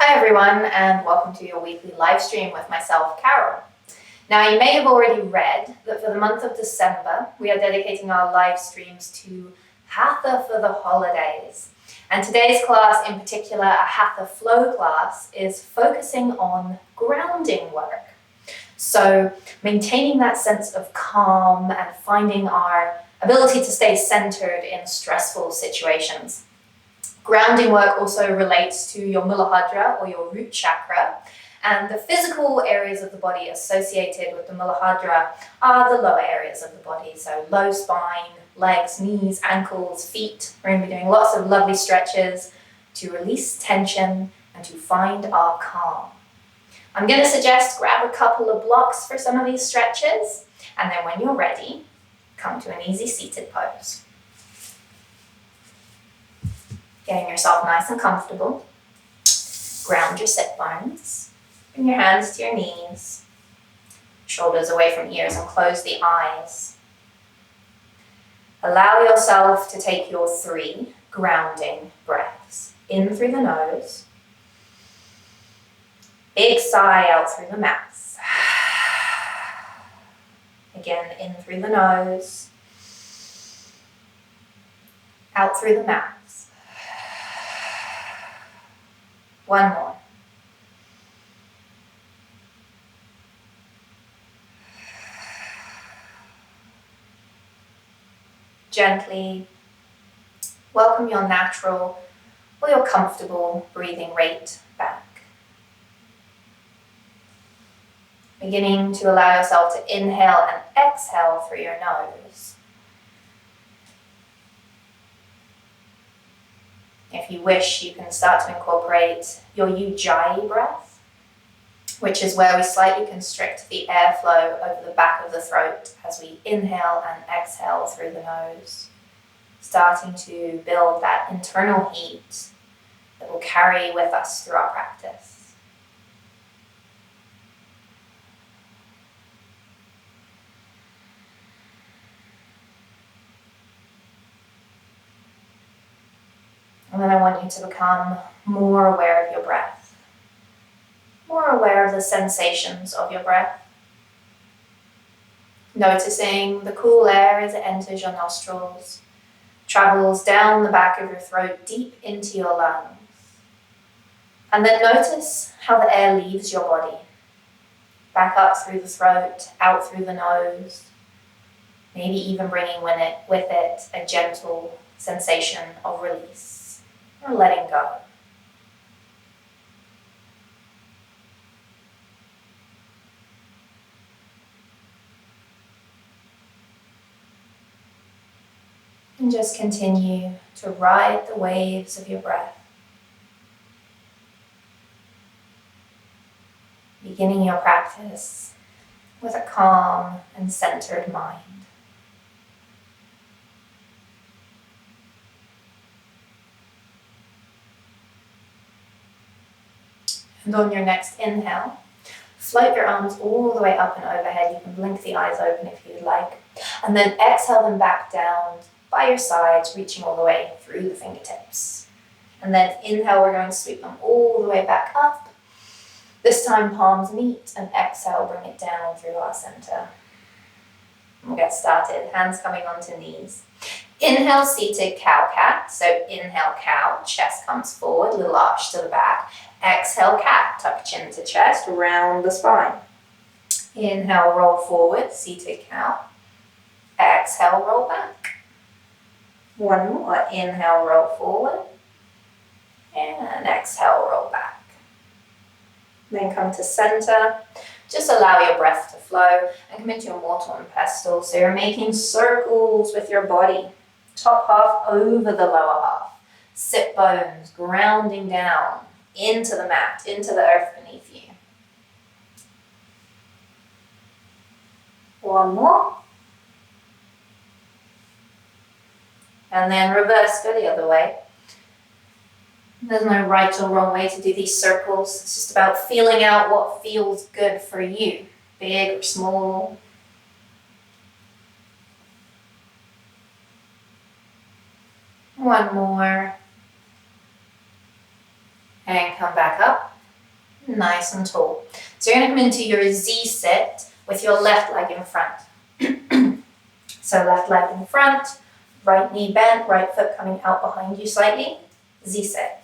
Hi everyone, and welcome to your weekly live stream with myself, Carol. Now, you may have already read that for the month of December, we are dedicating our live streams to Hatha for the holidays. And today's class, in particular, a Hatha flow class, is focusing on grounding work. So maintaining that sense of calm and finding our ability to stay centered in stressful situations. Grounding work also relates to your Muladhara or your root chakra, and the physical areas of the body associated with the Muladhara are the lower areas of the body, so low spine, legs, knees, ankles, feet. We're going to be doing lots of lovely stretches to release tension and to find our calm. I'm going to suggest grab a couple of blocks for some of these stretches, and then when you're ready, come to an easy seated pose. Getting yourself nice and comfortable. Ground your sit bones. Bring your hands to your knees. Shoulders away from ears and close the eyes. Allow yourself to take your 3 grounding breaths. In through the nose. Big sigh out through the mouth. Again, in through the nose. Out through the mouth. One more. Gently welcome your natural or your comfortable breathing rate back. Beginning to allow yourself to inhale and exhale through your nose. If you wish, you can start to incorporate your Ujjayi breath, which is where we slightly constrict the airflow over the back of the throat as we inhale and exhale through the nose, starting to build that internal heat that will carry with us through our practice. And then I want you to become more aware of your breath, more aware of the sensations of your breath. Noticing the cool air as it enters your nostrils, travels down the back of your throat deep into your lungs. And then notice how the air leaves your body, back up through the throat, out through the nose, maybe even bringing with it a gentle sensation of release. Or letting go. And just continue to ride the waves of your breath. Beginning your practice with a calm and centered mind. And on your next inhale, float your arms all the way up and overhead. You can blink the eyes open if you'd like. And then exhale them back down by your sides, reaching all the way through the fingertips. And then inhale, we're going to sweep them all the way back up. This time palms meet, and exhale, bring it down through our center. We'll get started. Hands coming onto knees. Inhale, seated cow-cat. So inhale, cow, chest comes forward, little arch to the back. Exhale, cat, tuck chin to chest, round the spine. Inhale, roll forward, seated cow. Exhale, roll back. One more. Inhale, roll forward. And exhale, roll back. Then come to center. Just allow your breath to flow and come into your mortal and pestle. So you're making circles with your body. Top half over the lower half. Sit bones grounding down into the mat, into the earth beneath you. One more. And then reverse, go the other way. There's no right or wrong way to do these circles. It's just about feeling out what feels good for you, big or small. One more. And come back up, nice and tall. So you're going to come into your Z sit with your left leg in front. So left leg in front, right knee bent, right foot coming out behind you slightly, Z sit.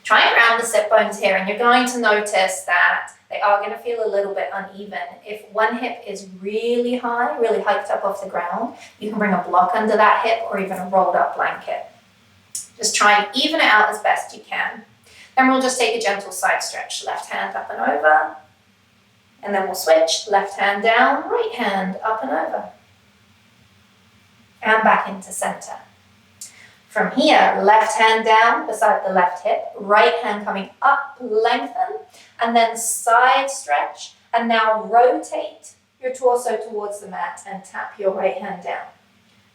Try and ground the sit bones here, and you're going to notice that they are going to feel a little bit uneven. If one hip is really high, really hiked up off the ground, you can bring a block under that hip or even a rolled up blanket. Just try and even it out as best you can. Then we'll just take a gentle side stretch. Left hand up and over. And then we'll switch. Left hand down, right hand up and over. And back into center. From here, left hand down beside the left hip. Right hand coming up, lengthen. And then side stretch. And now rotate your torso towards the mat and tap your right hand down.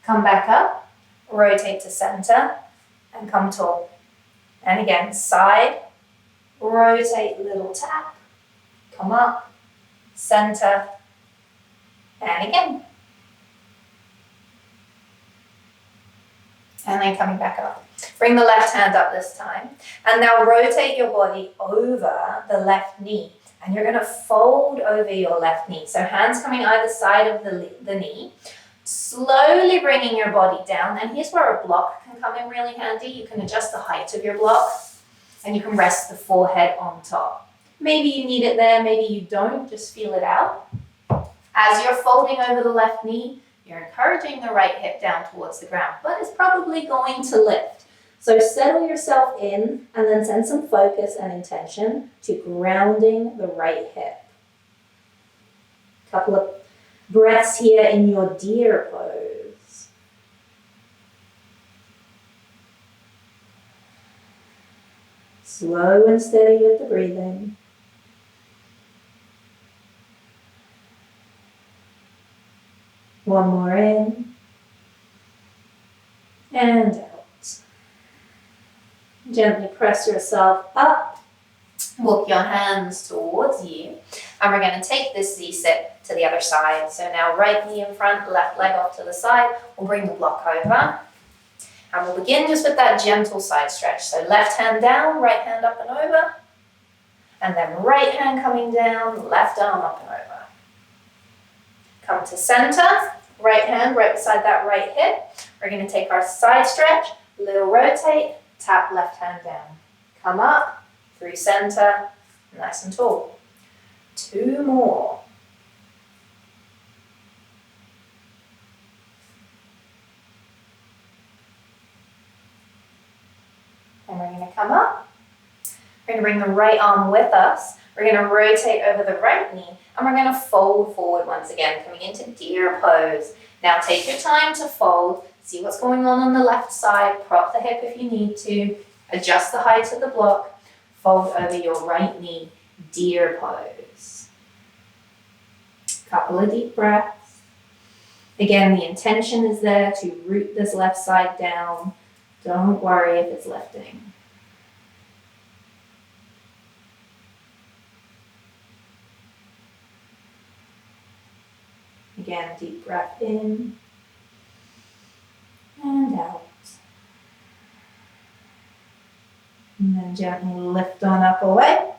Come back up. Rotate to center. And come tall. And again, side, rotate, little tap, come up, center, and again. And then coming back up. Bring the left hand up this time. And now rotate your body over the left knee. And you're going to fold over your left knee. So hands coming either side of the knee. Slowly bringing your body down, and here's where a block can come in really handy. You can adjust the height of your block, and you can rest the forehead on top. Maybe you need it there, maybe you don't, just feel it out. As you're folding over the left knee, you're encouraging the right hip down towards the ground, but it's probably going to lift. So settle yourself in, and then send some focus and intention to grounding the right hip. Couple of breaths here in your deer pose. Slow and steady with the breathing. One more in. And out. Gently press yourself up. Walk your hands towards you. And we're going to take this Z-sit to the other side. So now right knee in front, left leg off to the side. We'll bring the block over. And we'll begin just with that gentle side stretch. So left hand down, right hand up and over. And then right hand coming down, left arm up and over. Come to center, right hand right beside that right hip. We're going to take our side stretch, little rotate, tap left hand down. Come up, through center, nice and tall. 2 more. And we're going to come up. We're going to bring the right arm with us. We're going to rotate over the right knee. And we're going to fold forward once again, coming into deer pose. Now take your time to fold. See what's going on the left side. Prop the hip if you need to. Adjust the height of the block. Fold over your right knee. Deer pose. Couple of deep breaths. Again, the intention is there to root this left side down. Don't worry if it's lifting. Again, deep breath in and out. And then gently lift on up away.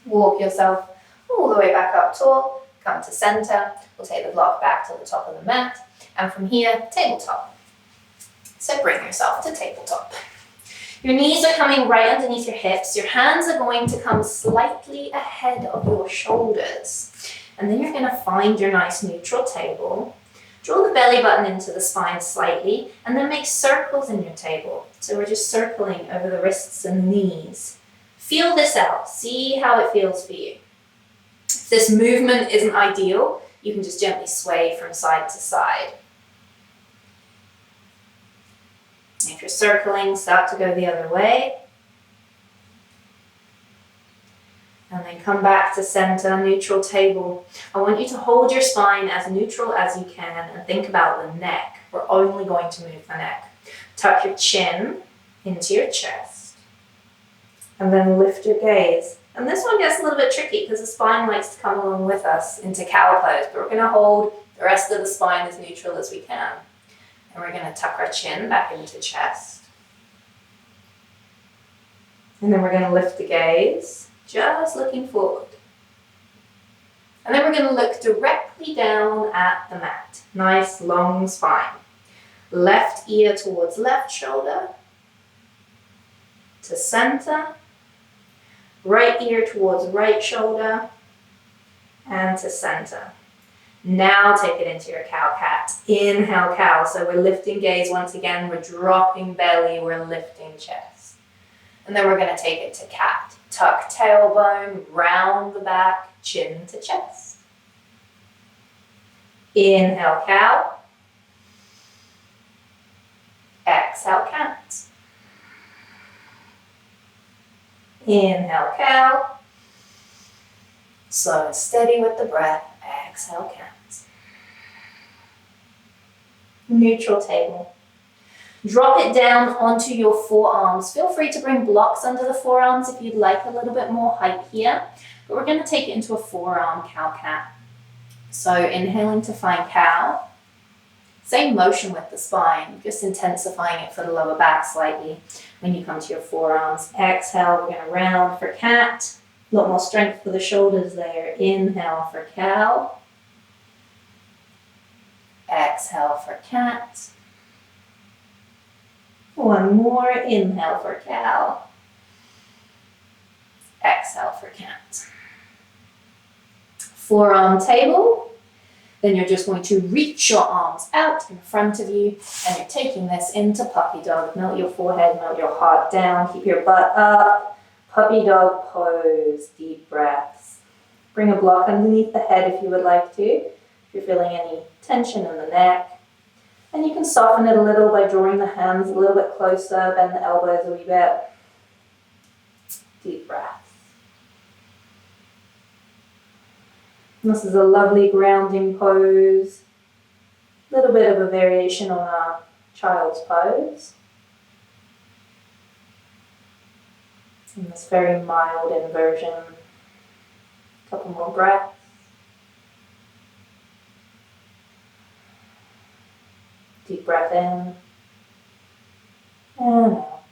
Walk yourself all the way back up tall. Come to center. We'll take the block back to the top of the mat. And from here, tabletop. So bring yourself to tabletop. Your knees are coming right underneath your hips. Your hands are going to come slightly ahead of your shoulders. And then you're going to find your nice neutral table. Draw the belly button into the spine slightly, and then make circles in your table. So we're just circling over the wrists and knees. Feel this out. See how it feels for you. If this movement isn't ideal, you can just gently sway from side to side. If you're circling, start to go the other way. And then come back to center, neutral table. I want you to hold your spine as neutral as you can and think about the neck. We're only going to move the neck. Tuck your chin into your chest. And then lift your gaze. And this one gets a little bit tricky because the spine likes to come along with us into cow pose. But we're going to hold the rest of the spine as neutral as we can. And we're going to tuck our chin back into chest. And then we're going to lift the gaze, just looking forward. And then we're going to look directly down at the mat. Nice long spine. Left ear towards left shoulder, to center. Right ear towards right shoulder, and to center. Now take it into your cow-cat. Inhale, cow. So we're lifting gaze once again. We're dropping belly. We're lifting chest. And then we're going to take it to cat. Tuck tailbone, round the back, chin to chest. Inhale, cow. Exhale, cat. Inhale, cow. Slow and steady with the breath. Exhale, cat. Neutral table. Drop it down onto your forearms. Feel free to bring blocks under the forearms if you'd like a little bit more height here. But we're going to take it into a forearm cow-cat. So inhaling to find cow. Same motion with the spine, just intensifying it for the lower back slightly when you come to your forearms. Exhale, we're going to round for cat. A lot more strength for the shoulders there. Inhale for cow. Exhale for cat. One more. Inhale for cow. Exhale for cat. Forearm table. Then you're just going to reach your arms out in front of you and you're taking this into puppy dog. Melt your forehead, melt your heart down, keep your butt up. Puppy dog pose, deep breaths. Bring a block underneath the head if you would like to, if you're feeling any tension in the neck. And you can soften it a little by drawing the hands a little bit closer, bend the elbows a wee bit. Deep breath. This is a lovely grounding pose. A little bit of a variation on our child's pose. And this very mild inversion. A couple more breaths. Deep breath in and out.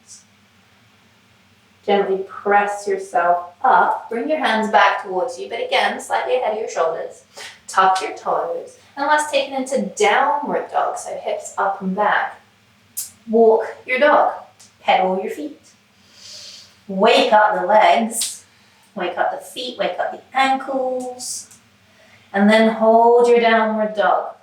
Gently press yourself up. Bring your hands back towards you, but again, slightly ahead of your shoulders. Tuck your toes. And let's take it into downward dog, so hips up and back. Walk your dog. Pedal your feet. Wake up the legs. Wake up the feet, wake up the ankles. And then hold your downward dog.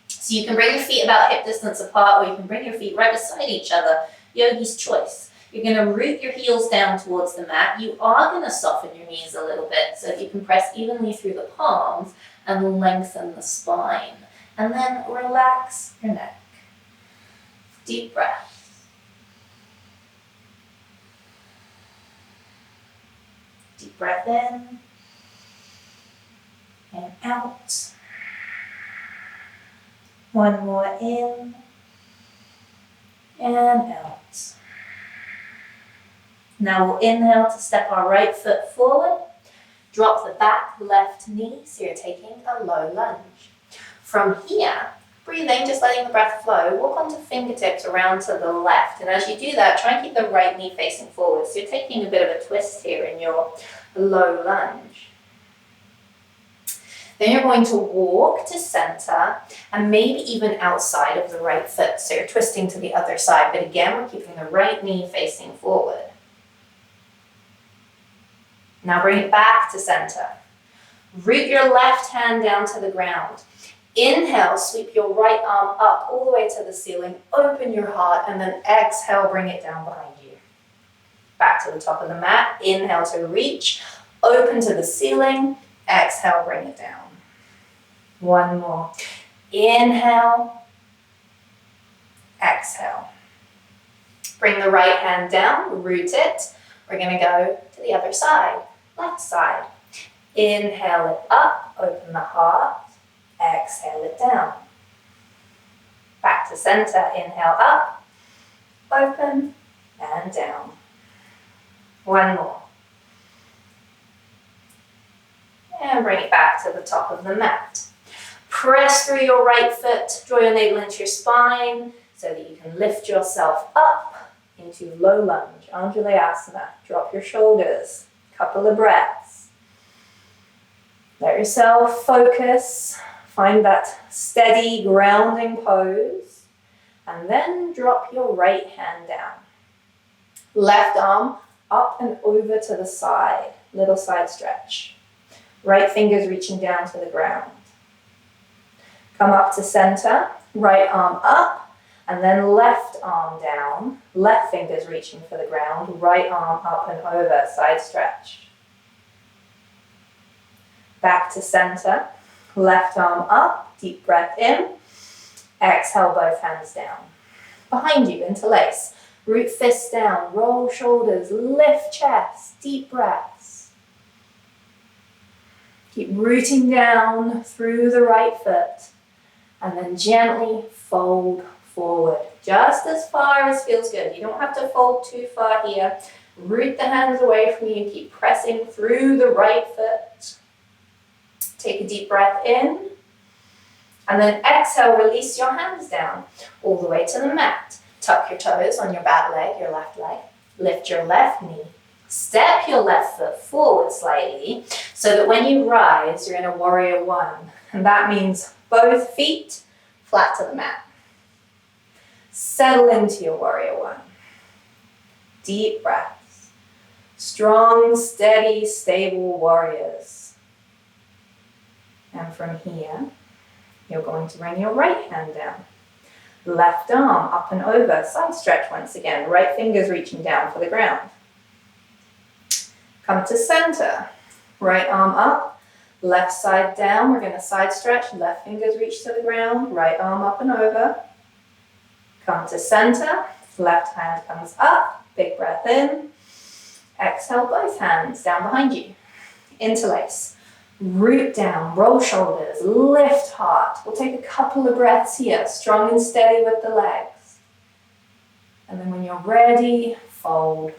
So you can bring your feet about hip distance apart, or you can bring your feet right beside each other. Yogi's choice. You're going to root your heels down towards the mat. You are going to soften your knees a little bit, so if you can press evenly through the palms and lengthen the spine. And then relax your neck. Deep breath. Deep breath in and out. One more in and out. Now we'll inhale to step our right foot forward. Drop the back left knee, so you're taking a low lunge. From here, breathing, just letting the breath flow, walk onto fingertips around to the left. And as you do that, try and keep the right knee facing forward. So you're taking a bit of a twist here in your low lunge. Then you're going to walk to center and maybe even outside of the right foot. So you're twisting to the other side, but again, we're keeping the right knee facing forward. Now bring it back to center. Root your left hand down to the ground. Inhale, sweep your right arm up all the way to the ceiling. Open your heart, and then exhale, bring it down behind you. Back to the top of the mat. Inhale to reach. Open to the ceiling. Exhale, bring it down. One more. Inhale. Exhale. Bring the right hand down. Root it. We're going to go to the other side. Left side. Inhale it up, open the heart, exhale it down. Back to center, inhale up, open and down. One more. And bring it back to the top of the mat. Press through your right foot, draw your navel into your spine so that you can lift yourself up into low lunge, Asana. Drop your shoulders, couple of breaths. Let yourself focus, find that steady grounding pose, and then drop your right hand down. Left arm up and over to the side, little side stretch. Right fingers reaching down to the ground. Come up to center, right arm up, and then left arm down, left fingers reaching for the ground, right arm up and over, side stretch. Back to center, left arm up, deep breath in, exhale both hands down. Behind you, interlace, root fists down, roll shoulders, lift chest, deep breaths. Keep rooting down through the right foot, and then gently fold forward, just as far as feels good. You don't have to fold too far here. Root the hands away from you, keep pressing through the right foot. Take a deep breath in, and then exhale, release your hands down, all the way to the mat. Tuck your toes on your back leg, your left leg. Lift your left knee. Step your left foot forward slightly, so that when you rise, you're in a warrior one. And that means both feet flat to the mat. Settle into your warrior one. Deep breaths. Strong, steady, stable warriors. And from here, you're going to bring your right hand down. Left arm up and over, side stretch once again. Right fingers reaching down for the ground. Come to center. Right arm up, left side down. We're going to side stretch. Left fingers reach to the ground. Right arm up and over. Come to center. Left hand comes up. Big breath in. Exhale, both hands down behind you. Interlace. Root down, roll shoulders, lift heart. We'll take a couple of breaths here, strong and steady with the legs. And then when you're ready, fold.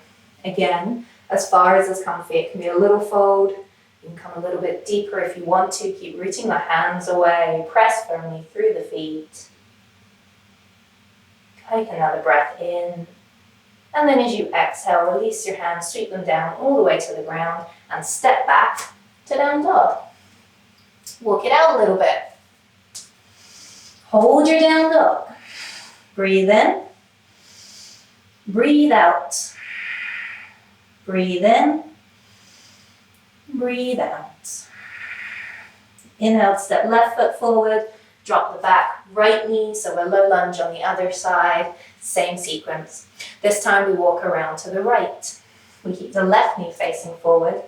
Again, as far as is comfy. It can be a little fold. You can come a little bit deeper if you want to. Keep rooting the hands away. Press firmly through the feet. Take another breath in. And then as you exhale, release your hands, sweep them down all the way to the ground, and step back to down dog. Walk it out a little bit. Hold your down dog. Breathe in. Breathe out. Breathe in. Breathe out. Inhale, step left foot forward. Drop the back right knee, so we're low lunge on the other side. Same sequence. This time we walk around to the right. We keep the left knee facing forward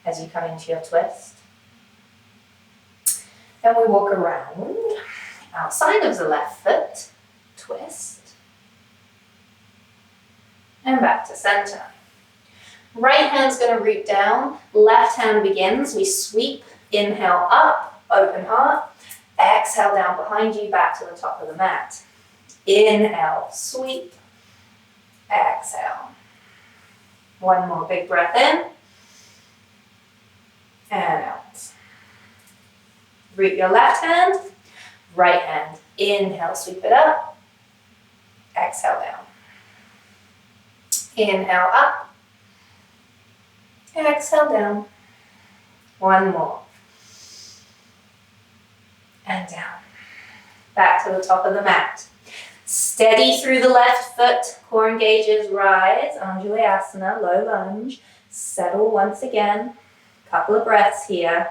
as you come into your twist. Then we walk around outside of the left foot, twist, and back to center. Right hand's going to root down, left hand begins, we sweep, inhale up, open heart, exhale down behind you, back to the top of the mat. Inhale, sweep, exhale. One more big breath in, and out. Root your left hand, right hand. Inhale, sweep it up. Exhale down. Inhale up. Exhale down. One more. And down. Back to the top of the mat. Steady through the left foot. Core engages, rise. Asana, low lunge. Settle once again. Couple of breaths here.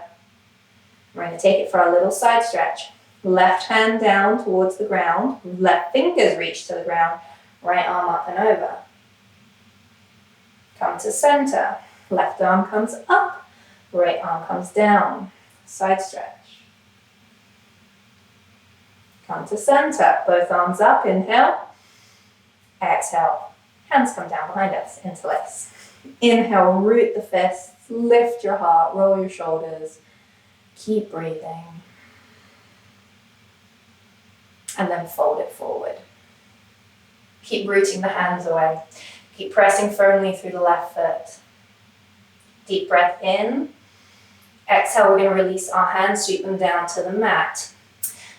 We're going to take it for a little side stretch. Left hand down towards the ground. Left fingers reach to the ground. Right arm up and over. Come to center. Left arm comes up. Right arm comes down. Side stretch. Come to center. Both arms up. Inhale. Exhale. Hands come down behind us. Interlace. Inhale. Root the fists. Lift your heart. Roll your shoulders. Keep breathing. And then fold it forward. Keep rooting the hands away. Keep pressing firmly through the left foot. Deep breath in. Exhale, we're going to release our hands, sweep them down to the mat.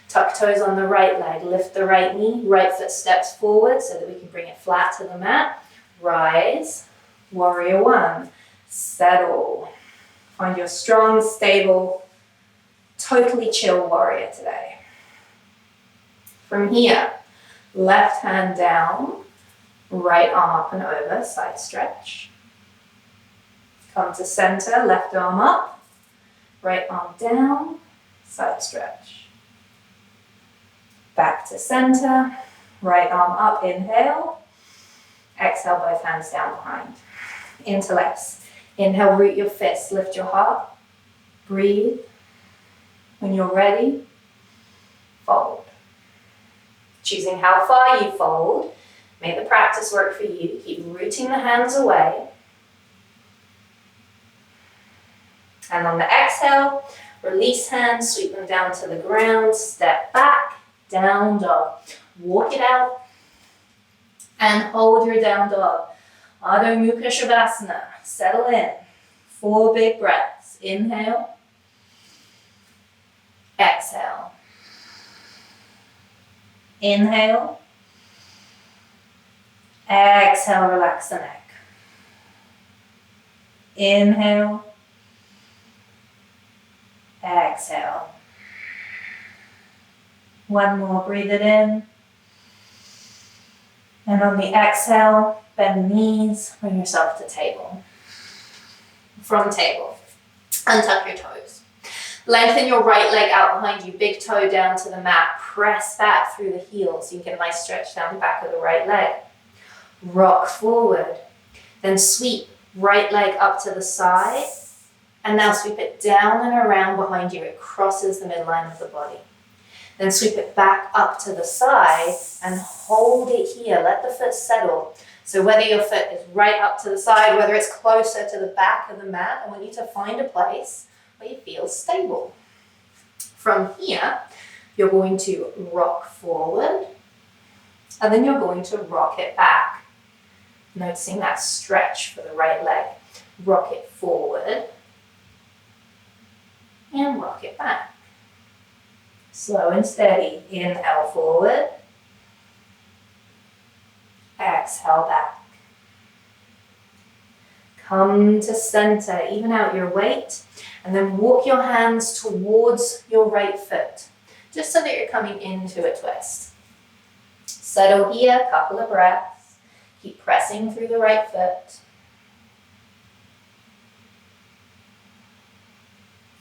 Tuck toes on the right leg. Lift the right knee. Right foot steps forward so that we can bring it flat to the mat. Rise, warrior one, settle. Find your strong, stable, totally chill warrior today. From here, left hand down, right arm up and over, side stretch. Come to center, left arm up, right arm down, side stretch. Back to center, right arm up, inhale. Exhale, both hands down behind. Interlace. Inhale, root your fists, lift your heart. Breathe. When you're ready, fold. Choosing how far you fold. Make the practice work for you. Keep rooting the hands away. And on the exhale, release hands, sweep them down to the ground, step back, down dog. Walk it out and hold your down dog. Adho Mukha Shavasana. Settle in. 4 big breaths. Inhale. Exhale. Inhale. Exhale, relax the neck. Inhale. Exhale. One more, breathe it in. And on the exhale, bend the knees, bring yourself to table. From table, untuck your toes. Lengthen your right leg out behind you, big toe down to the mat. Press back through the heels so you get a nice stretch down the back of the right leg. Rock forward. Then sweep right leg up to the side. And now sweep it down and around behind you. It crosses the midline of the body. Then sweep it back up to the side and hold it here. Let the foot settle. So whether your foot is right up to the side, whether it's closer to the back of the mat, I want you to find a place where you feel stable. From here, you're going to rock forward, and then you're going to rock it back. Noticing that stretch for the right leg. Rock it forward, and rock it back. Slow and steady. Inhale forward. Exhale back. Come to center, even out your weight, and then walk your hands towards your right foot, just so that you're coming into a twist. Settle here, couple of breaths. Keep pressing through the right foot.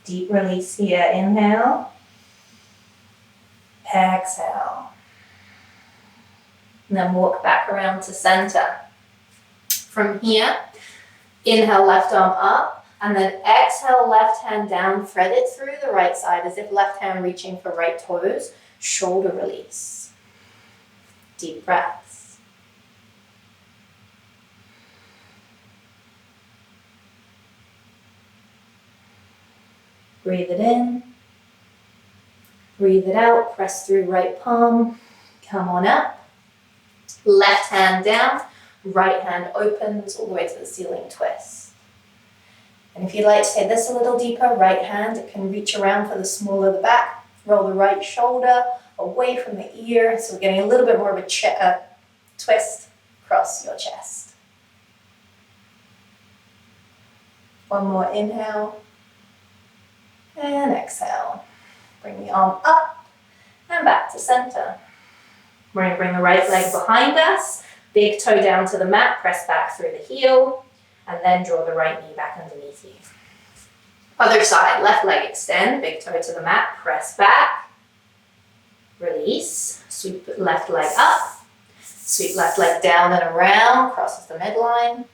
Deep release here. Inhale. Exhale. And then walk back around to center. From here, inhale, left arm up, and then exhale, left hand down, thread it through the right side as if left hand reaching for right toes, shoulder release. Deep breaths. Breathe it in. Breathe it out, press through right palm, come on up. Left hand down, right hand opens all the way to the ceiling twist. And if you'd like to take this a little deeper, right hand, it can reach around for the small of the back. Roll the right shoulder away from the ear, so we're getting a little bit more of a twist across your chest. One more inhale, and exhale. Bring the arm up and back to center. We're going to bring the right leg behind us, big toe down to the mat, press back through the heel, and then draw the right knee back underneath you. Other side, left leg extend, big toe to the mat, press back, release, sweep left leg up, sweep left leg down and around, crosses the midline.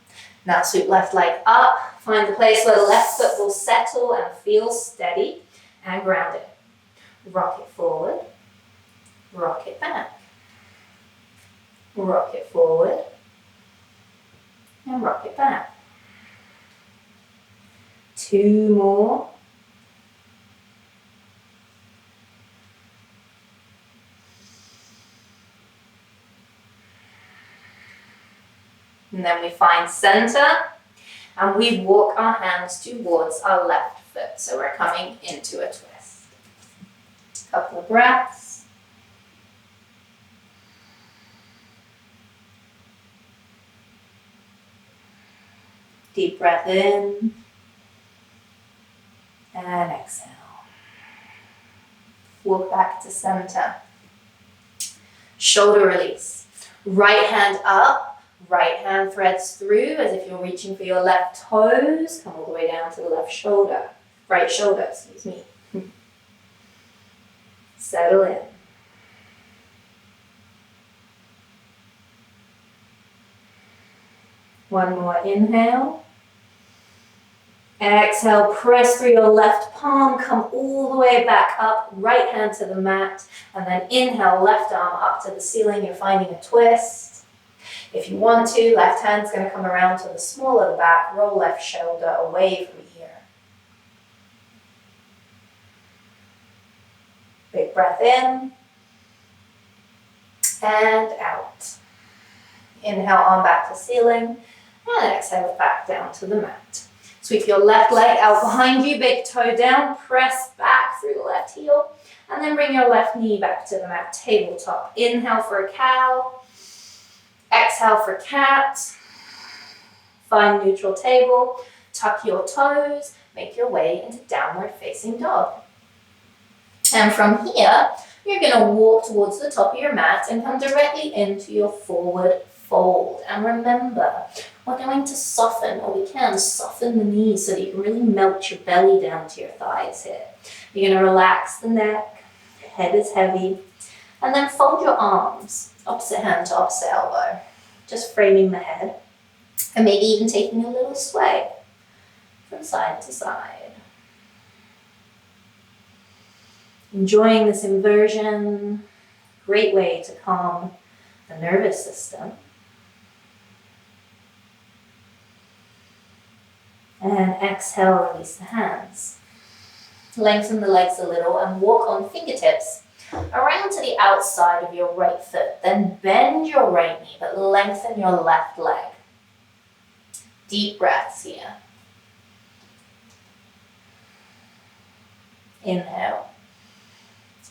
Now sweep left leg up, find the place where the left foot will settle and feel steady and grounded. Rock it forward, rock it back. Rock it forward and rock it back. 2 more. And then we find center and we walk our hands towards our left foot. So we're coming into a twist. Couple of breaths. Deep breath in and exhale. Walk back to center. Shoulder release. Right hand up, right hand threads through as if you're reaching for your left toes. Come all the way down to the left shoulder. Right shoulder, excuse me. Settle in. One more inhale. Exhale, press through your left palm, come all the way back up, right hand to the mat, and then inhale, left arm up to the ceiling. You're finding a twist. If you want to, left hand's going to come around to the small of the back, roll left shoulder away from here. Big breath in and out. Inhale, arm back to ceiling, and exhale back down to the mat. Sweep your left leg out behind you, big toe down, press back through the left heel, and then bring your left knee back to the mat, tabletop. Inhale for a cow, exhale for cat, find neutral table, tuck your toes, make your way into downward facing dog. And from here, you're going to walk towards the top of your mat and come directly into your forward fold. And remember, we're going to soften, or we can soften the knees so that you can really melt your belly down to your thighs here. You're going to relax the neck, head is heavy, and then fold your arms, opposite hand to opposite elbow, just framing the head, and maybe even taking a little sway from side to side. Enjoying this inversion, great way to calm the nervous system. And exhale, release the hands. Lengthen the legs a little and walk on fingertips around to the outside of your right foot. Then bend your right knee, but lengthen your left leg. Deep breaths here. Inhale.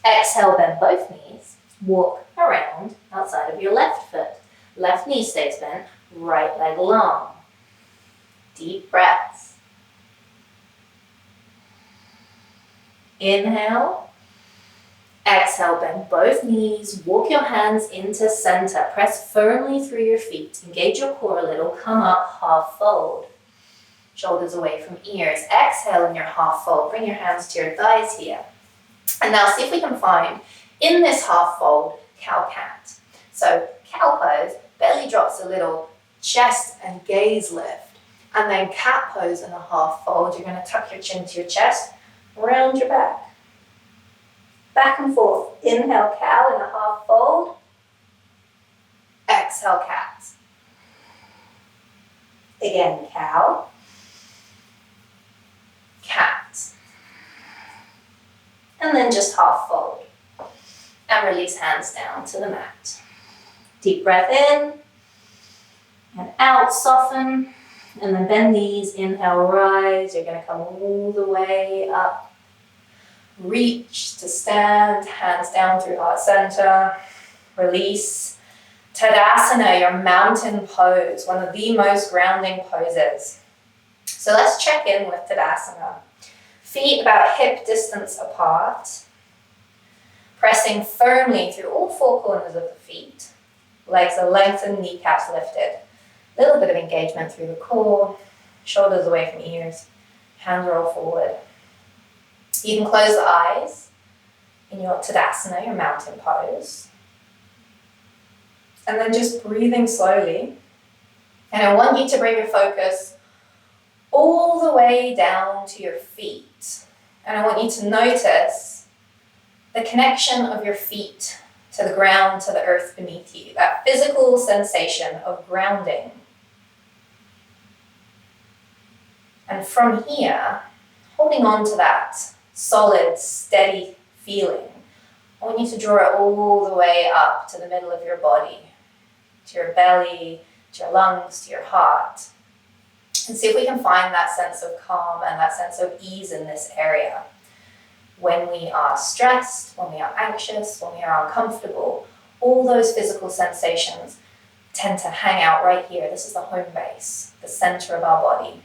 Exhale, bend both knees. Walk around outside of your left foot. Left knee stays bent, right leg long. Deep breaths. Inhale. Exhale, bend both knees. Walk your hands into center. Press firmly through your feet. Engage your core a little. Come up, half fold. Shoulders away from ears. Exhale in your half fold. Bring your hands to your thighs here. And now see if we can find, in this half fold, cow-cat. So cow pose, belly drops a little, chest and gaze lift. And then cat pose in a half fold. You're going to tuck your chin to your chest, round your back. Back and forth. Inhale, cow in a half fold. Exhale, cat. Again, cow. Cat. And then just half fold. And release hands down to the mat. Deep breath in. And out, soften. And then bend knees, inhale, rise. You're going to come all the way up. Reach to stand, hands down through heart center. Release. Tadasana, your mountain pose, one of the most grounding poses. So let's check in with Tadasana. Feet about hip distance apart. Pressing firmly through all four corners of the feet. Legs are lengthened, kneecaps lifted. Little bit of engagement through the core, shoulders away from ears, hands roll forward. You can close the eyes in your Tadasana, your mountain pose. And then just breathing slowly. And I want you to bring your focus all the way down to your feet. And I want you to notice the connection of your feet to the ground, to the earth beneath you. That physical sensation of grounding. And from here, holding on to that solid, steady feeling, I want you to draw it all the way up to the middle of your body, to your belly, to your lungs, to your heart. And see if we can find that sense of calm and that sense of ease in this area. When we are stressed, when we are anxious, when we are uncomfortable, all those physical sensations tend to hang out right here. This is the home base, the center of our body.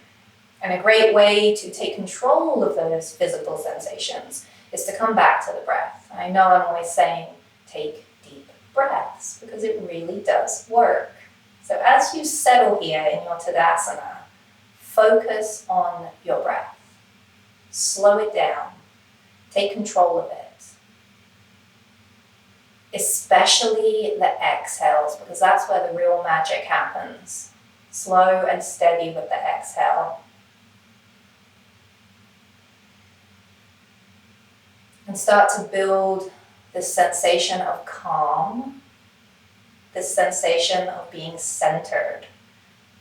And a great way to take control of those physical sensations is to come back to the breath. I know I'm always saying, take deep breaths, because it really does work. So as you settle here in your Tadasana, focus on your breath. Slow it down. Take control of it. Especially the exhales, because that's where the real magic happens. Slow and steady with the exhale. And start to build this sensation of calm, this sensation of being centered.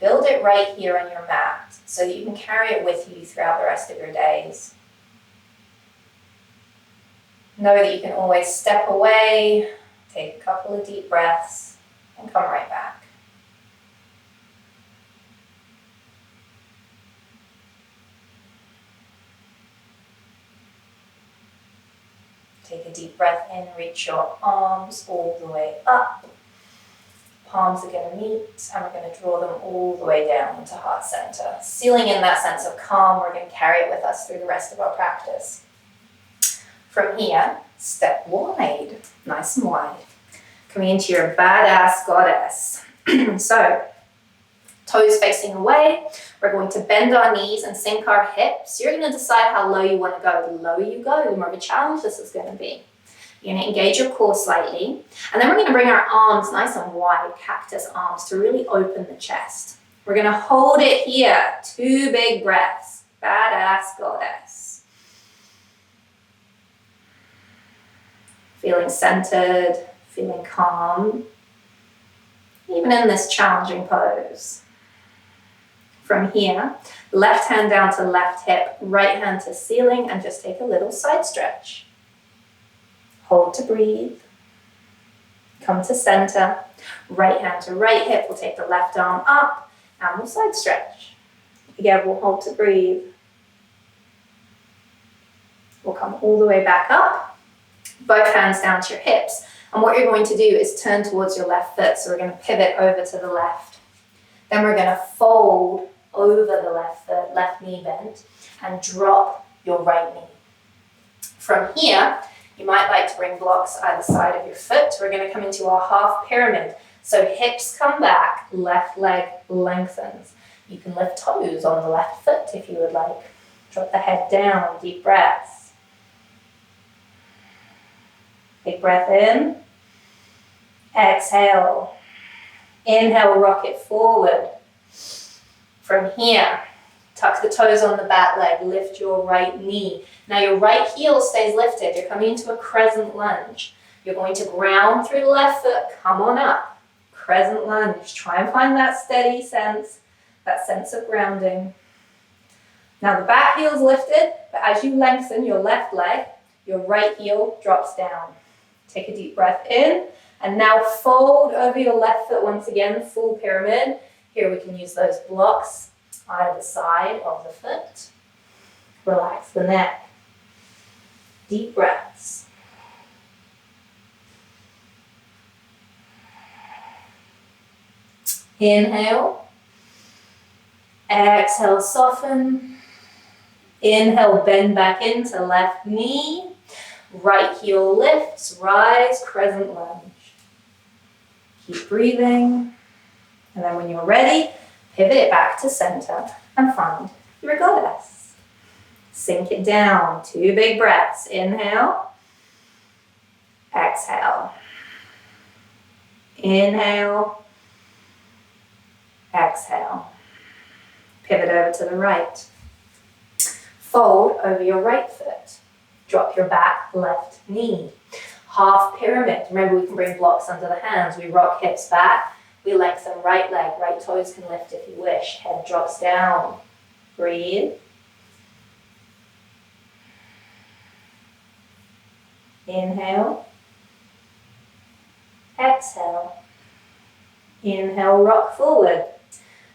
Build it right here on your mat so that you can carry it with you throughout the rest of your days. Know that you can always step away, take a couple of deep breaths, and come right back. Take a deep breath in, reach your arms all the way up. Palms are going to meet, and we're going to draw them all the way down into heart center. Sealing in that sense of calm, we're going to carry it with us through the rest of our practice. From here, step wide, nice and wide. Coming into your badass goddess. So, toes facing away. We're going to bend our knees and sink our hips. You're going to decide how low you want to go. The lower you go, the more of a challenge this is going to be. You're going to engage your core slightly. And then we're going to bring our arms nice and wide, cactus arms, to really open the chest. We're going to hold it here. 2 big breaths. Badass goddess. Feeling centered, feeling calm, even in this challenging pose. From here, left hand down to left hip, right hand to ceiling, and just take a little side stretch. Hold to breathe. Come to center. Right hand to right hip, we'll take the left arm up, and we'll side stretch. Again, we'll hold to breathe. We'll come all the way back up. Both hands down to your hips. And what you're going to do is turn towards your left foot. So we're going to pivot over to the left. Then we're going to fold over the left foot, left knee bent, and drop your right knee. From here, you might like to bring blocks either side of your foot. We're going to come into our half pyramid. So hips come back, left leg lengthens. You can lift toes on the left foot if you would like. Drop the head down, deep breaths. Big breath in. Exhale. Inhale, rock it forward. From here, tuck the toes on the back leg, lift your right knee. Now your right heel stays lifted. You're coming into a crescent lunge. You're going to ground through the left foot, come on up. Crescent lunge. Try and find that steady sense, that sense of grounding. Now the back heel's lifted, but as you lengthen your left leg, your right heel drops down. Take a deep breath in, and now fold over your left foot once again, full pyramid. Here we can use those blocks either side of the foot. Relax the neck. Deep breaths. Inhale. Exhale, soften. Inhale, bend back into left knee. Right heel lifts, rise, crescent lunge. Keep breathing. And then when you're ready, pivot it back to center and find your goddess. Sink it down. 2 big breaths. Inhale. Exhale. Inhale. Exhale. Pivot over to the right. Fold over your right foot. Drop your back left knee. Half pyramid. Remember, we can bring blocks under the hands. We rock hips back. We lengthen right leg. Right toes can lift if you wish. Head drops down. Breathe. Inhale. Exhale. Inhale, rock forward.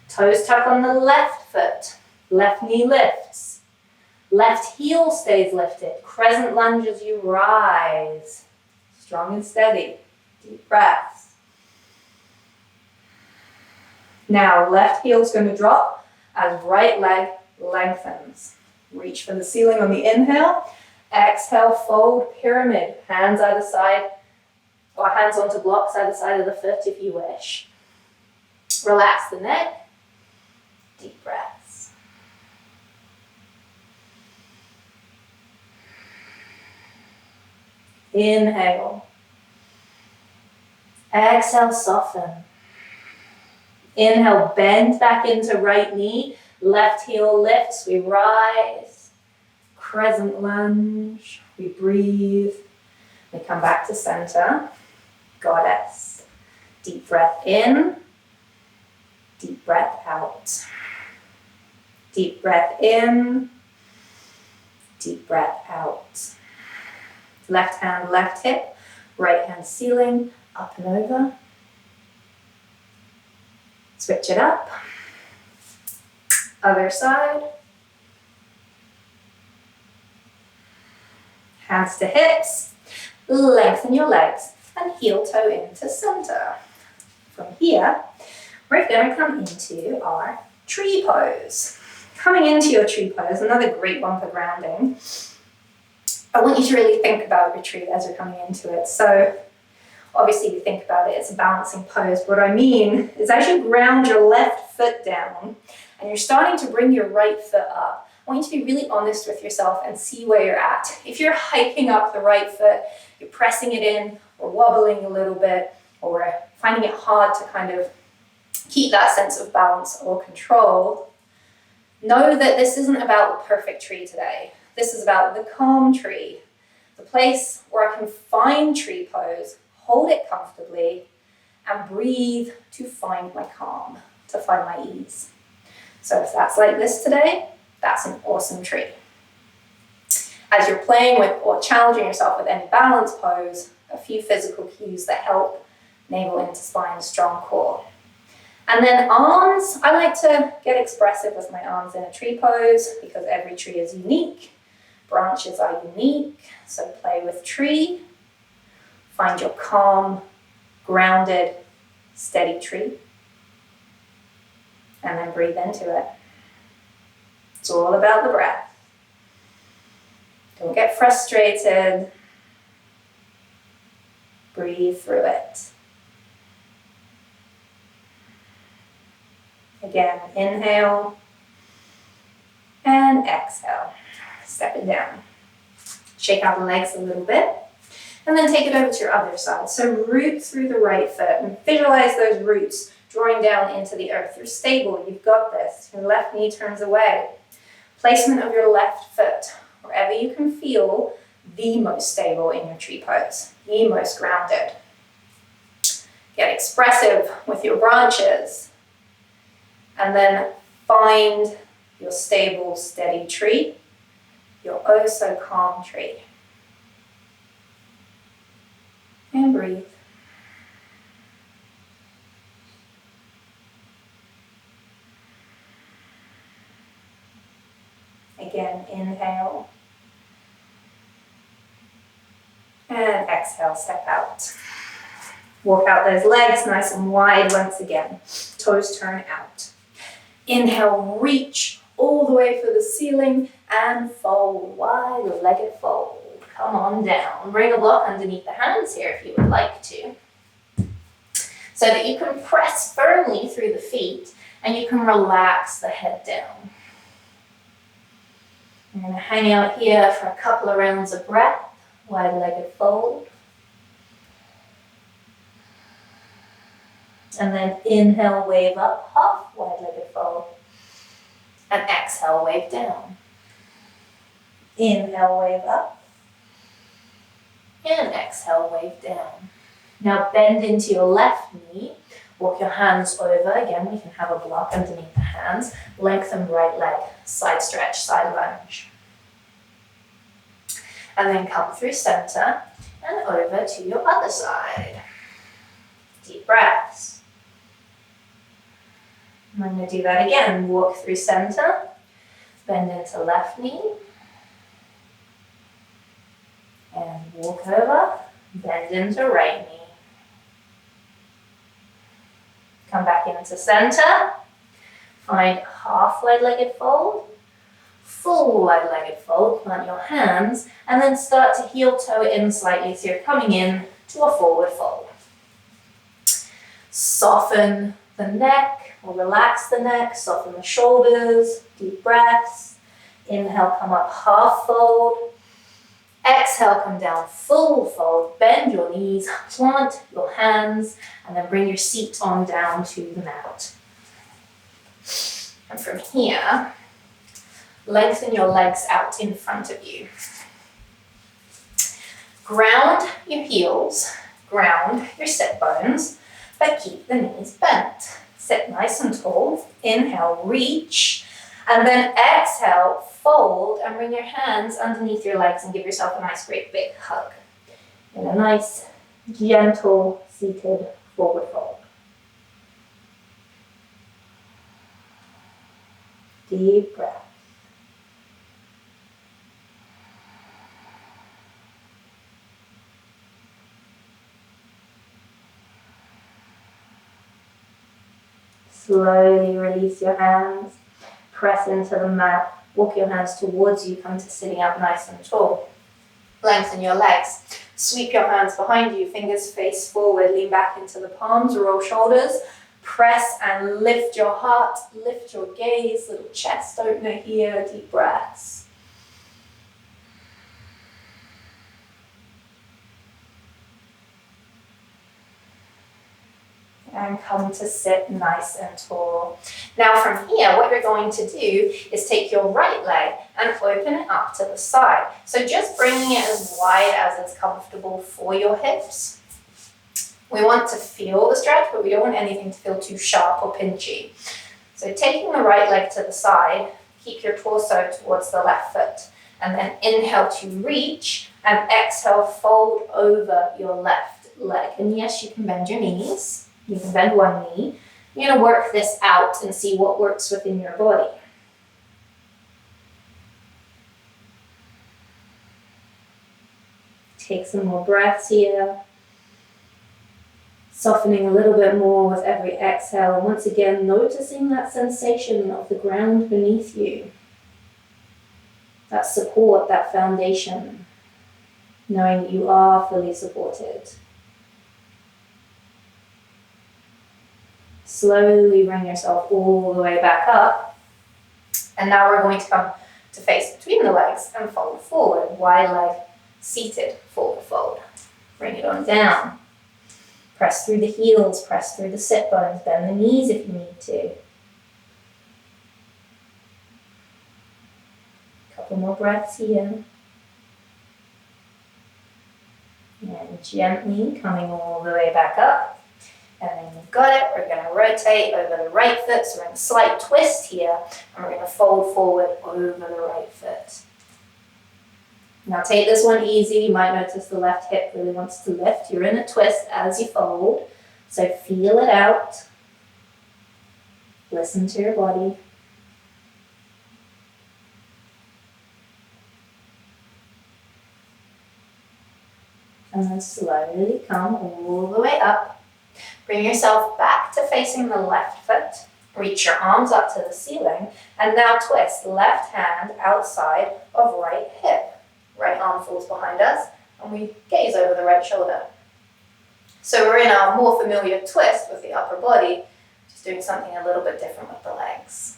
Toes tuck on the left foot. Left knee lifts. Left heel stays lifted. Crescent lunge as you rise. Strong and steady. Deep breaths. Now, left heel's going to drop as right leg lengthens. Reach for the ceiling on the inhale. Exhale, fold, pyramid. Hands either side, or hands onto blocks either side of the foot if you wish. Relax the neck. Deep breaths. Inhale. Exhale, soften. Inhale, bend back into right knee. Left heel lifts, we rise. Crescent lunge, we breathe. We come back to center. Goddess. Deep breath in. Deep breath out. Deep breath in. Deep breath out. Left hand, left hip. Right hand ceiling, up and over. Switch it up. Other side. Hands to hips. Lengthen your legs and heel toe into center. From here, we're going to come into our tree pose. Coming into your tree pose, another great one for grounding. I want you to really think about your tree as you're coming into it. So obviously you think about it, it's a balancing pose. What I mean is as you ground your left foot down and you're starting to bring your right foot up, I want you to be really honest with yourself and see where you're at. If you're hiking up the right foot, you're pressing it in or wobbling a little bit or finding it hard to kind of keep that sense of balance or control, know that this isn't about the perfect tree today. This is about the calm tree, the place where I can find tree pose, hold it comfortably, and breathe to find my calm, to find my ease. So if that's like this today, that's an awesome tree. As you're playing with or challenging yourself with any balance pose, a few physical cues that help: navel into spine, strong core. And then arms, I like to get expressive with my arms in a tree pose because every tree is unique. Branches are unique, so play with tree. Find your calm, grounded, steady tree. And then breathe into it. It's all about the breath. Don't get frustrated. Breathe through it. Again, inhale and exhale. Step it down. Shake out the legs a little bit. And then take it over to your other side. So root through the right foot and visualize those roots drawing down into the earth. You're stable, you've got this. Your left knee turns away. Placement of your left foot, wherever you can feel the most stable in your tree pose, the most grounded. Get expressive with your branches. And then find your stable, steady tree, your oh so calm tree. And breathe. Again, inhale. And exhale, step out. Walk out those legs nice and wide once again. Toes turn out. Inhale, reach all the way for the ceiling and fold, wide-legged fold. Come on down. Bring a block underneath the hands here if you would like to, so that you can press firmly through the feet and you can relax the head down. I'm going to hang out here for a couple of rounds of breath, wide-legged fold. And then inhale, wave up, half wide-legged fold. And exhale, wave down. Inhale, wave up. And exhale, wave down. Now bend into your left knee. Walk your hands over. Again, we can have a block underneath the hands. Lengthen right leg. Side stretch, side lunge. And then come through center and over to your other side. Deep breaths. I'm going to do that again. Walk through center. Bend into left knee. And walk over, bend into right knee. Come back into center. Find half wide-legged fold, full wide-legged fold. Plant your hands and then start to heel-toe it in slightly so you're coming in to a forward fold. Soften the neck or relax the neck, soften the shoulders, deep breaths. Inhale, come up half fold. Exhale, come down full fold. Bend your knees, plant your hands, and then bring your seat on down to the mat. And from here, lengthen your legs out in front of you. Ground your heels, ground your sit bones, but keep the knees bent. Sit nice and tall. Inhale, reach, and then exhale, fold, and bring your hands underneath your legs and give yourself a nice, great big hug. In a nice, gentle, seated forward fold. Deep breath. Slowly release your hands, press into the mat, walk your hands towards you, come to sitting up nice and tall. Lengthen your legs, sweep your hands behind you, fingers face forward, lean back into the palms, roll shoulders, press and lift your heart, lift your gaze, little chest opener here, deep breaths. And come to sit nice and tall. Now from here, what you're going to do is take your right leg and open it up to the side. So just bringing it as wide as it's comfortable for your hips. We want to feel the stretch, but we don't want anything to feel too sharp or pinchy. So taking the right leg to the side, keep your torso towards the left foot. And then inhale to reach and exhale, fold over your left leg. And yes, you can bend your knees. You can bend one knee. You're going to work this out and see what works within your body. Take some more breaths here. Softening a little bit more with every exhale. And once again, noticing that sensation of the ground beneath you. That support, that foundation. Knowing that you are fully supported. Slowly bring yourself all the way back up. And now we're going to come to face between the legs and fold forward. Wide leg, seated, forward fold. Bring it on down. Press through the heels, press through the sit bones, bend the knees if you need to. Couple more breaths here. And gently coming all the way back up. And then you've got it, we're going to rotate over the right foot, so we're in a slight twist here, and we're going to fold forward over the right foot. Now take this one easy, you might notice the left hip really wants to lift. You're in a twist as you fold, so feel it out. Listen to your body. And then slowly come all the way up. Bring yourself back to facing the left foot. Reach your arms up to the ceiling. And now twist left hand outside of right hip. Right arm falls behind us. And we gaze over the right shoulder. So we're in our more familiar twist with the upper body. Just doing something a little bit different with the legs.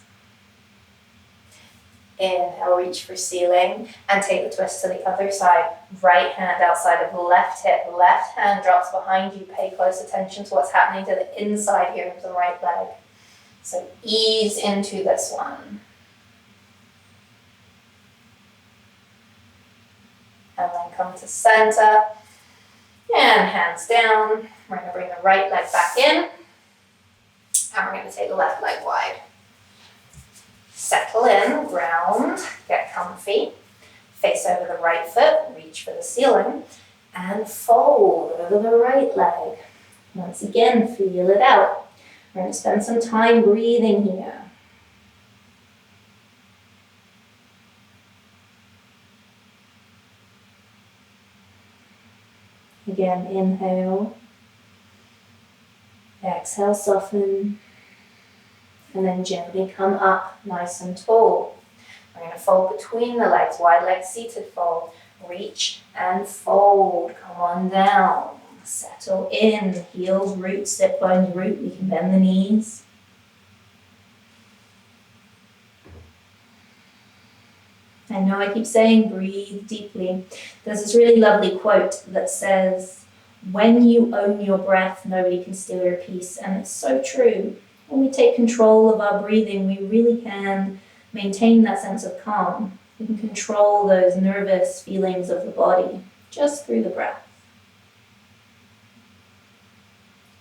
Inhale, reach for ceiling. And take the twist to the other side. Right hand outside of the left hip. Left hand drops behind you. Pay close attention to what's happening to the inside here of the right leg. So ease into this one. And then come to center. And hands down. We're going to bring the right leg back in. And we're going to take the left leg wide. Settle in, ground, get comfy. Face over the right foot, reach for the ceiling, and fold over the right leg. Once again, feel it out. We're going to spend some time breathing here. Again, inhale. Exhale, soften. And then gently come up nice and tall. We're going to fold between the legs, wide leg seated fold. Reach and fold. Come on down. Settle in. Heels root, sit bones root. We can bend the knees. I know I keep saying breathe deeply. There's this really lovely quote that says, when you own your breath, nobody can steal your peace. And it's so true. When we take control of our breathing, we really can maintain that sense of calm. We can control those nervous feelings of the body just through the breath.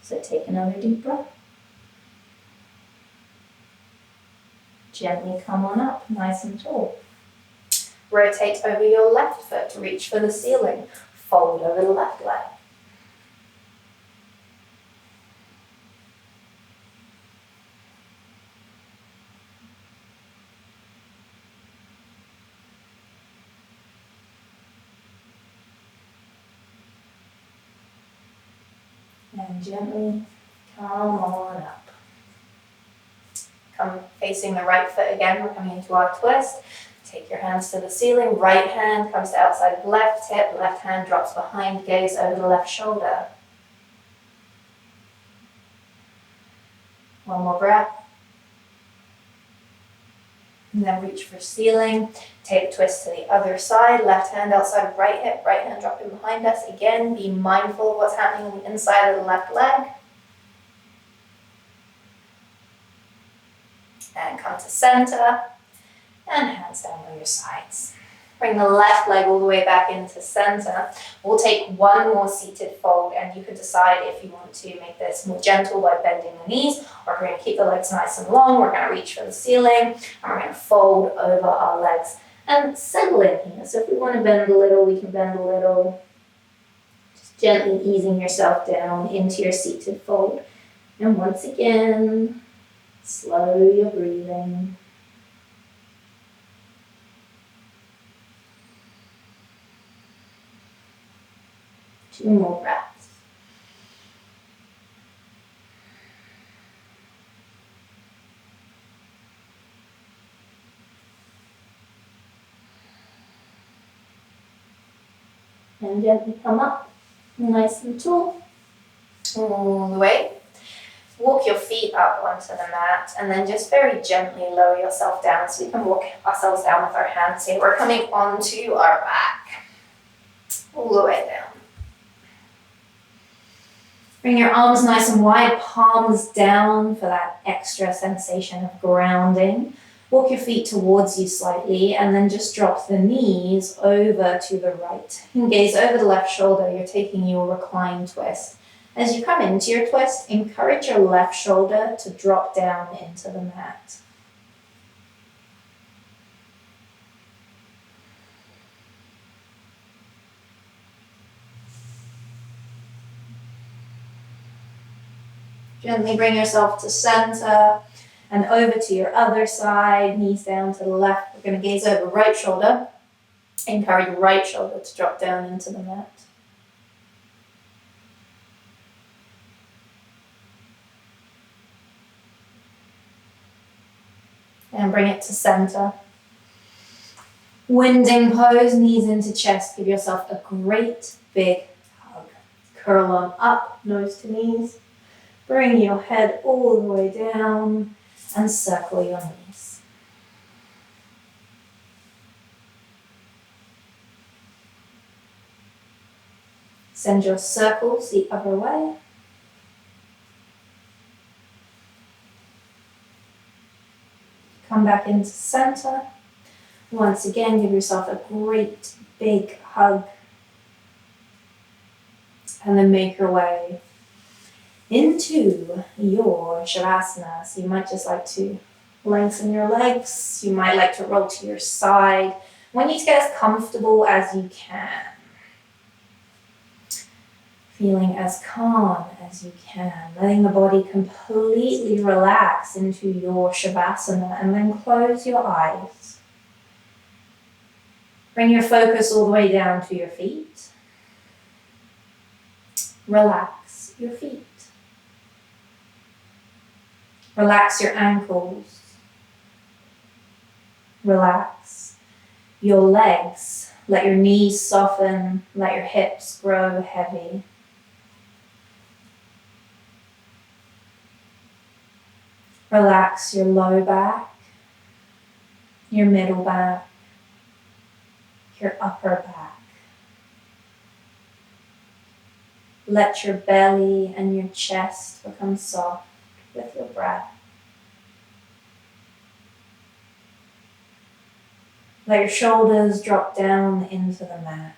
So take another deep breath. Gently come on up, nice and tall. Rotate over your left foot, reach for the ceiling. Fold over the left leg. And gently come on up. Come facing the right foot again. We're coming into our twist. Take your hands to the ceiling. Right hand comes to outside of left hip. Left hand drops behind, gaze over the left shoulder. One more breath. And then reach for ceiling. Take a twist to the other side. Left hand outside of right hip. Right hand dropping behind us. Again, be mindful of what's happening on the inside of the left leg. And come to center. And hands down by your sides. Bring the left leg all the way back into center. We'll take one more seated fold, and you can decide if you want to make this more gentle by bending the knees, or if we're going to keep the legs nice and long, we're going to reach for the ceiling, and we're going to fold over our legs and settle in here. So if we want to bend a little, we can bend a little. Just gently easing yourself down into your seated fold. And once again, slow your breathing. 2 more breaths. And gently come up, nice and tall, all the way. Walk your feet up onto the mat, and then just very gently lower yourself down so we can walk ourselves down with our hands here. We're coming onto our back, all the way down. Bring your arms nice and wide, palms down for that extra sensation of grounding. Walk your feet towards you slightly, and then just drop the knees over to the right. And gaze over the left shoulder. You're taking your recline twist. As you come into your twist, encourage your left shoulder to drop down into the mat. Gently bring yourself to center and over to your other side, knees down to the left. We're going to gaze over right shoulder. Encourage right shoulder to drop down into the mat. And bring it to center. Winding pose, knees into chest. Give yourself a great big hug. Curl on up, nose to knees. Bring your head all the way down and circle your knees. Send your circles the other way. Come back into center. Once again, give yourself a great big hug. And then make your way into your Shavasana. So you might just like to lengthen your legs. You might like to roll to your side. I want you to get as comfortable as you can. Feeling as calm as you can. Letting the body completely relax into your Shavasana, and then close your eyes. Bring your focus all the way down to your feet. Relax your feet. Relax your ankles. Relax your legs. Let your knees soften. Let your hips grow heavy. Relax your low back, your middle back, your upper back. Let your belly and your chest become soft with your breath. Let your shoulders drop down into the mat.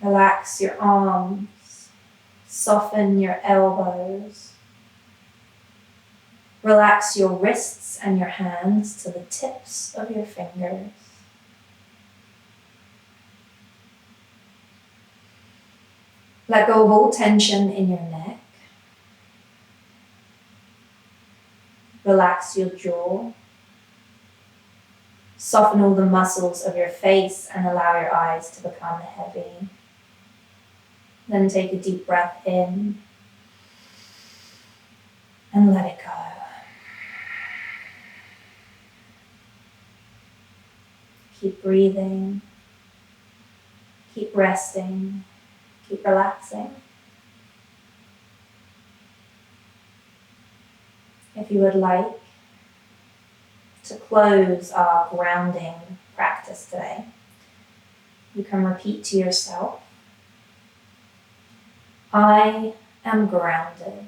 Relax your arms, soften your elbows. Relax your wrists and your hands to the tips of your fingers. Let go of all tension in your neck. Relax your jaw. Soften all the muscles of your face and allow your eyes to become heavy. Then take a deep breath in and let it go. Keep breathing. Keep resting. Keep relaxing. If you would like to close our grounding practice today, you can repeat to yourself, I am grounded.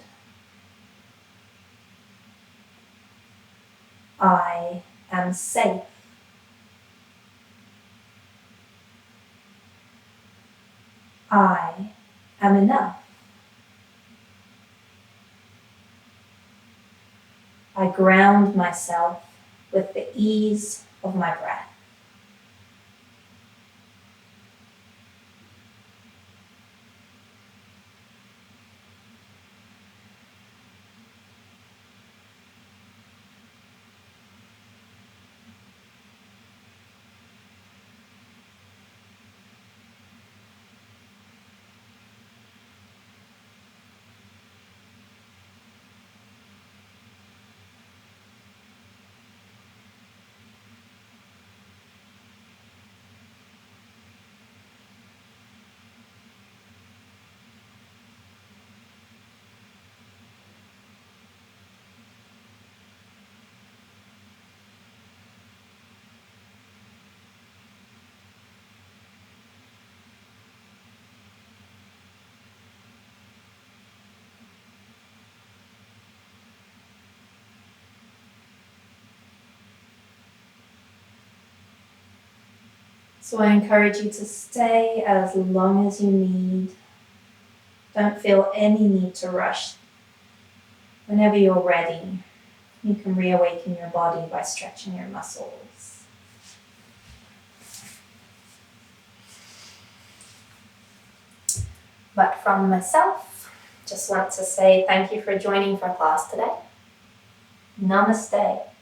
I am safe. I am enough. I ground myself with the ease of my breath. So I encourage you to stay as long as you need. Don't feel any need to rush. Whenever you're ready, you can reawaken your body by stretching your muscles. But from myself, just want to say thank you for joining for class today. Namaste.